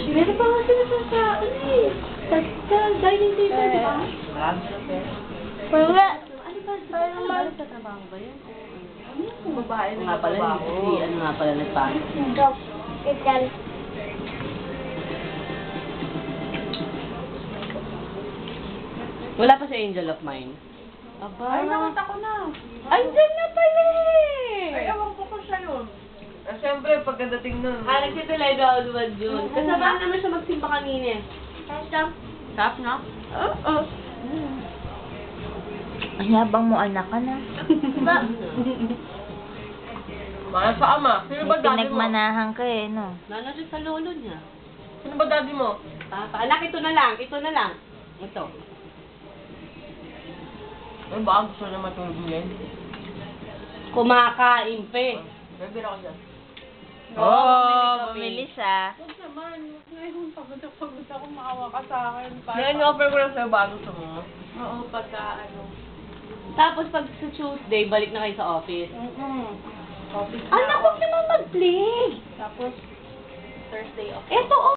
Meron pa kasi sa dining table, di ba? Marami sa pera. Wala. Ano ba? Ano sa trabaho ba yun? Babae Nga pala, si ano nga pala nagpasok. Dog. Ikan. Wala pa si Angel of Mine. Aba. Ay, nakita ko na. Ay, dyan na pala eh! Ay, ewan ko kung siya yun. Siyempre, pagkadating nun. Nagtitalaga Alwad yun. Kasama naman siya magsimba kanina eh. Stop. Sarap na? Oo. Ang yabang mo, anak ka na. Ba? Mahal sa ama. Sino ba May daddy mo? pinagmanahan ka eh, no? Nano siya sa lolo niya. Sino ba daddy mo? Papa, anak, ito na lang. Ito na lang. Ito. Ay, baka gusto na matulog ngayon. Kumakain pa eh. Bebe ako dyan. Bumili siya. Huwag naman. Ngayon, pagod ako. Maawa ka sa akin. Ngayon, offer ko lang sa'yo ba gusto mo? Oo, pagka ano. Tapos pag sa Tuesday, balik na kayo sa office. Office na Anak, ako. huwag naman mag-play. Tapos, Thursday off. Ito,